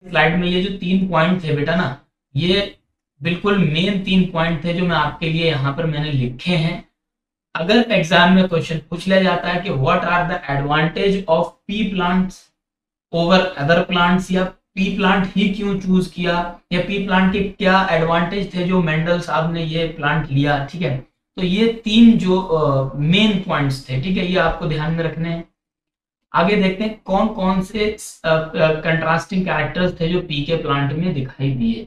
Slide में ये जो 3 पॉइंट थे बेटा ना, ये बिल्कुल मेन 3 पॉइंट थे जो मैं आपके लिए यहाँ पर मैंने लिखे हैं। अगर एग्जाम में क्वेश्चन पूछ लिया जाता है कि what are the advantage of pea plants over other plants, या पी प्लांट ही क्यों चूज किया, या पी प्लांट के क्या एडवांटेज थे जो मेंडल साहब ने ये प्लांट लिया, ठीक है। तो ये 3 जो मेन पॉइंट्स थे, ठीक है, ये आपको ध्यान में रखने हैं। आगे देखते हैं कौन कौन से कंट्रास्टिंग कैरेक्टर्स थे जो पी के प्लांट में दिखाई दिए।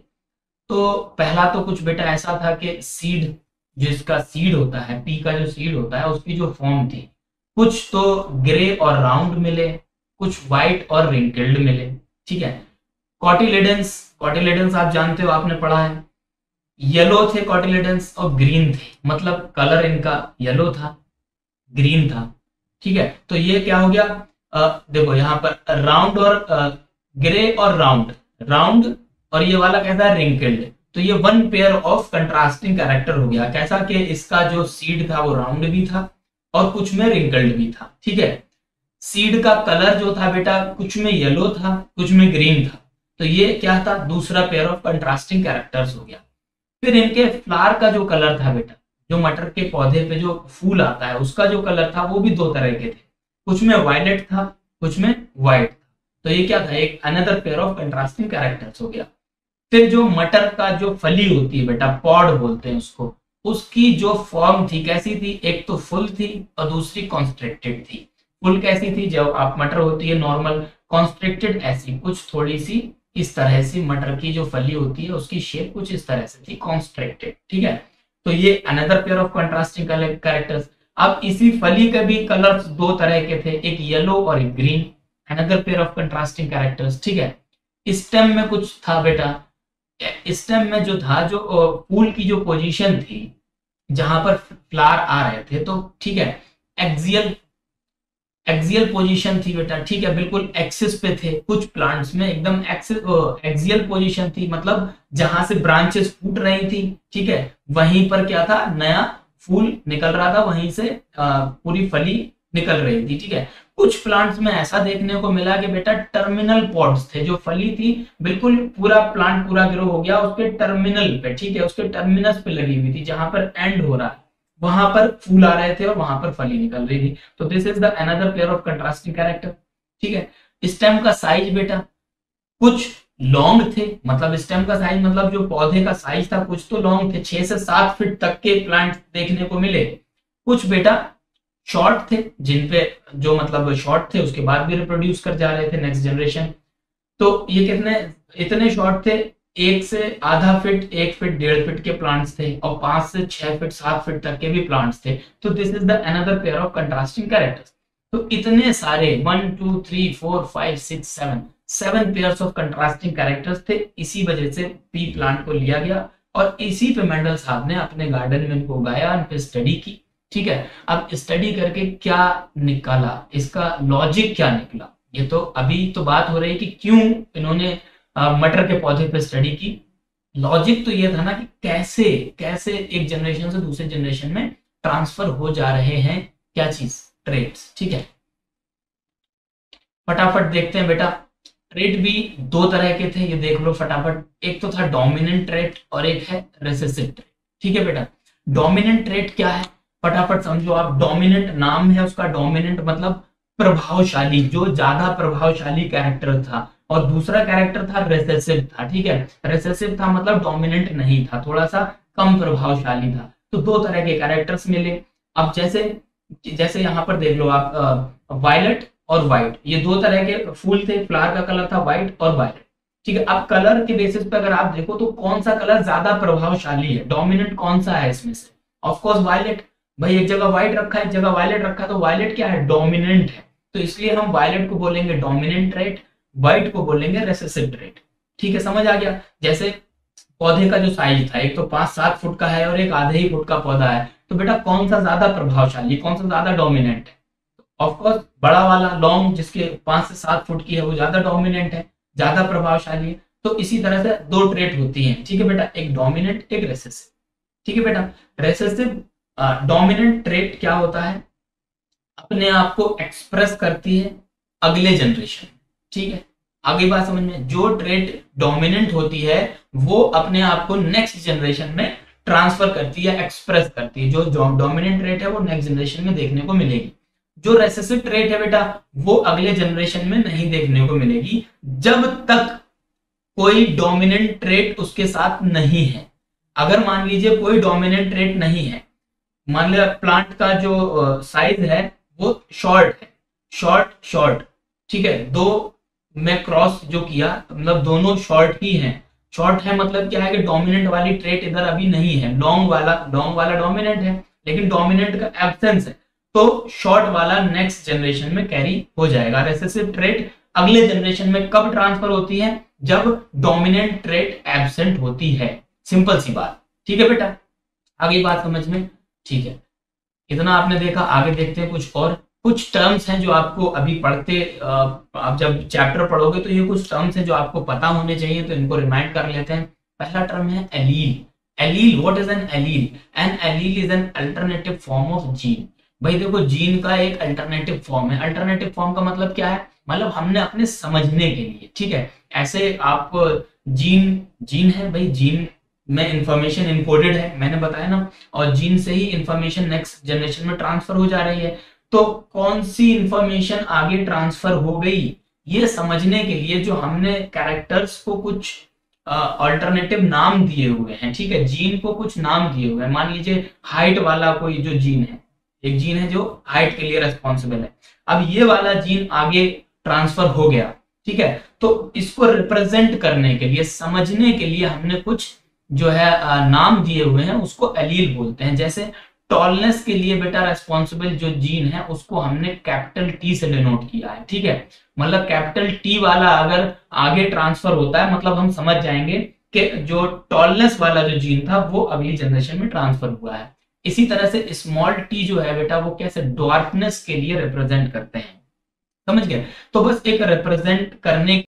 तो पहला तो कुछ बेटा ऐसा था कि सीड, जिसका सीड होता है, पी का जो सीड होता है उसकी जो फॉर्म थी, कुछ तो ग्रे और राउंड मिले, कुछ व्हाइट और रिंकल्ड मिले, ठीक है। कॉटिलेडन्स, कॉटिलेडन्स आप जानते हो, आपने पढ़ा है, येलो थे कॉटिलेडन्स और ग्रीन थे, मतलब कलर इनका येलो था, ग्रीन था, ठीक है। तो ये क्या हो गया, देखो यहाँ पर राउंड और ग्रे और राउंड, राउंड और ये वाला कैसा है, रिंकल्ड। तो ये one pair of contrasting character हो गया, कैसा कि इसका जो सीड था वो राउंड भी था और कुछ में रिंकल्ड भी था, ठीक है। सीड का कलर जो था बेटा, कुछ में येलो था कुछ में ग्रीन था, तो ये क्या था, दूसरा पेयर ऑफ कंट्रास्टिंग कैरेक्टर्स हो गया। फिर इनके फ्लावर का जो कलर था बेटा, जो मटर के पौधे पे जो फूल आता है उसका जो कलर था वो भी 2 तरह के थे, कुछ में वायलेट था कुछ में व्हाइट था। तो ये क्या था, एक another pair of contrasting characters हो गया। फिर जो मटर का जो फली होती है बेटा, पॉड बोलते हैं उसको, उसकी जो फॉर्म थी कैसी थी, एक तो फुल थी और दूसरी कॉन्स्ट्रिक्टेड थी। फुल कैसी थी, जब आप मटर होती है नॉर्मल, कॉन्स्ट्रिक्टेड ऐसी कुछ थोड़ी सी इस तरह से, मटर की जो फली होती है उसकी शेप कुछ इस तरह से थी, कॉन्स्ट्रिक्टेड, ठीक है। तो ये another pair of contrasting characters. अब इसी फली के भी कलर्स 2 तरह के थे, एक येलो और एक green, another pair of contrasting characters, ठीक है। स्टेम में कुछ था बेटा, स्टेम में जो था, जो फूल की जो पोजीशन थी जहां पर फ्लावर आ रहे थे, तो ठीक है, एक्सियल, एक्सियल पोजीशन थी बेटा, ठीक है, बिल्कुल एक्सिस पे थे, कुछ प्लांट्स में एकदम एक्सिस एक्सियल पोजीशन थी, मतलब जहां से ब्रांचेस फूट रही थी, ठीक है, वहीं पर क्या था, नया फूल निकल रहा था, वहीं से पूरी फली निकल रही थी, ठीक है। कुछ प्लांट्स में ऐसा देखने को मिला कि बेटा टर्मिनल पॉड्स थे, जो फली थी बिल्कुल पूरा प्लांट पूरा ग्रो हो गया उसके टर्मिनल पे, ठीक है, उसके टर्मिनस पे लगी हुई थी, जहां पर एंड हो रहा है वहां पर फूल आ रहे थे और वहां पर फली निकल रही थी। तो this is the another pair of contrasting character, ठीक है। स्टेम का साइज बेटा, कुछ लॉन्ग थे, मतलब स्टेम का साइज मतलब जो पौधे का साइज था, कुछ तो लॉन्ग थे, 6 से 7 फीट तक के प्लांट देखने को मिले। कुछ बेटा शॉर्ट थे, जिनपे जो मतलब शॉर्ट थे उसके बाद भी रिप्रोड्यूस कर जा रहे थे नेक्स्ट जनरेशन। तो ये कितने, इतने शॉर्ट थे, 1 से ½ फीट, 1 फीट, 1.5 फीट के प्लांट्स थे, और 5 से 6 फीट, 7 फीट तक के भी प्लांट्स थे। तो this is the another pair of contrasting characters. तो इतने सारे 1 2 3 4 5 6 7 पेयर्स ऑफ कंट्रास्टिंग कैरेक्टर्स थे, इसी वजह से पी प्लांट को लिया गया और इसी पे मेंडल साहब ने अपने गार्डन में इनको उगाया, इन पे स्टडी की, ठीक है। अब स्टडी करके क्या निकाला, इसका लॉजिक क्या निकला, ये तो अभी तो बात हो रही है कि क्यों इन्होंने मटर के पौधे पे स्टडी की। लॉजिक तो ये था ना कि कैसे कैसे एक जनरेशन से दूसरे जनरेशन में ट्रांसफर हो जा रहे हैं क्या चीज, ट्रेड्स, ठीक है। फटाफट देखते हैं बेटा, ट्रेड भी 2 तरह के थे, ये देख लो फटाफट। एक तो था डोमिनेंट ट्रेड और एक है रिसेसिव ट्रेड, ठीक है बेटा। डोमिनेंट ट्रेड क्या है, फटाफट समझो आप। डोमिनेंट नाम है उसका, डोमिनेंट मतलब प्रभावशाली, जो ज्यादा प्रभावशाली कैरेक्टर था, और दूसरा कैरेक्टर था रेसेसिव था, ठीक है। रेसेसिव था मतलब डोमिनेंट नहीं था, थोड़ा सा कम प्रभावशाली था। तो 2 तरह के कैरेक्टर्स मिले। अब जैसे जैसे यहाँ पर देख लो आप, वायलेट और व्हाइट, ये 2 तरह के फूल थे, फ्लावर का कलर था व्हाइट और वायलेट, ठीक है। अब कलर के बेसिस पे अगर आप देखो तो कौन सा कलर ज्यादा प्रभावशाली है, डोमिनेंट कौन सा है इसमें से, ऑफ कोर्स वायलेट। भाई एक जगह व्हाइट रखा है एक जगह वायलेट रखा है, तो वायलेट क्या है, डोमिनेंट है, तो इसलिए हम वायलेट को बोलेंगे डोमिनेंट ट्रेट, व्हाइट को बोलेंगे रेसेसिव ट्रेट, ठीक है, समझ आ गया। जैसे पौधे का जो साइज था, एक तो 5-7 फुट का है और एक आधे ही फुट का पौधा है, तो बेटा कौन सा ज्यादा प्रभावशाली, कौन सा ज्यादा डोमिनेंट है, ऑफ कोर्स बड़ा वाला लॉन्ग जिसके 5 से 7 फुट की है वो ज्यादा डोमिनेंट है, ज्यादा प्रभावशाली है। तो इसी तरह से 2 ट्रेट होती हैं, ठीक है बेटा, एक डोमिनेंट एक रेसेसिव, ठीक है बेटा। रेसेसिव डोमिनेंट ट्रेट क्या होता है, अपने आप को एक्सप्रेस करती है अगले जनरेशन, ठीक है, आगे बात समझ में, जो ट्रेट डोमिनेंट होती है वो अपने आप को नेक्स्ट जनरेशन में ट्रांसफर करती है, एक्सप्रेस करती है। जो डोमिनेंट ट्रेट है वो नेक्स्ट जनरेशन में देखने को मिलेगी। जो रेसेसिव ट्रेट है बेटा वो अगले जनरेशन में नहीं देखने को मिलेगी जब तक कोई डोमिनेंट ट्रेट उसके साथ नहीं है। अगर मान लीजिए कोई डोमिनेंट ट्रेट नहीं है, मान लिया प्लांट का जो साइज है वो शॉर्ट है, शॉर्ट शॉर्ट, ठीक है, दो में क्रॉस जो किया मतलब दोनों शॉर्ट ही हैं। शॉर्ट है मतलब क्या है कि डोमिनेंट वाली ट्रेट इधर अभी नहीं है, लॉन्ग वाला डोमिनेंट है लेकिन डोमिनेंट का एब्सेंस है, तो शॉर्ट वाला नेक्स्ट जनरेशन में कैरी हो जाएगा। रेसेसिव ट्रेट अगले जनरेशन में कब ट्रांसफर होती है, जब डोमिनेंट ट्रेट एब्सेंट होती है। सिंपल सी बात, ठीक है बेटा, आगे बात समझ में, ठीक है, इतना आपने देखा। आगे देखते हैं कुछ और, कुछ टर्म्स हैं जो आपको अभी पढ़ते आप जब चैप्टर पढ़ोगे तो ये कुछ टर्म्स हैं जो आपको पता होने चाहिए, तो इनको रिमाइंड कर लेते हैं। पहला टर्म है allele. Allele, what is an allele? An allele is an alternative form of gene. भाई देखो, जीन का एक अल्टरनेटिव फॉर्म है। अल्टरनेटिव फॉर्म का मतलब क्या है, मतलब हमने अपने समझने के लिए, ठीक है, ऐसे आप जीन, जीन है भाई, जीन में इंफॉर्मेशन इनकोडेड है, मैंने बताया ना, और जीन से ही इंफॉर्मेशन नेक्स्ट जनरेशन में ट्रांसफर हो जा रही है। तो कौन सी इंफॉर्मेशन आगे ट्रांसफर हो गई ये समझने के लिए जो हमने कैरेक्टर्स को कुछ अल्टरनेटिव नाम दिए हुए हैं, ठीक है, जीन को कुछ नाम दिए हुए हैं। मान लीजिए हाइट वाला कोई जो जीन है, एक जीन है जो हाइट के लिए रेस्पॉन्सिबल है, अब ये वाला जीन आगे ट्रांसफर हो गया, ठीक है, तो इसको रिप्रेजेंट करने के लिए, समझने के लिए हमने कुछ जो है नाम दिए हुए हैं, उसको एलील बोलते हैं। जैसे टॉलनेस के लिए बेटा रेस्पॉन्सिबल जो जीन है उसको हमने कैपिटल टी से डिनोट किया है, ठीक है, मतलब कैपिटल टी वाला अगर आगे ट्रांसफर होता है मतलब हम समझ जाएंगे कि जो टॉलनेस वाला जो जीन था वो अगली जनरेशन में ट्रांसफर हुआ है। इसी तरह से स्मॉल टी जो है बेटा वो कैसे डॉर्कनेस के लिए रिप्रेजेंट करते हैं, समझ गए? तो बस एक रिप्रेजेंट करने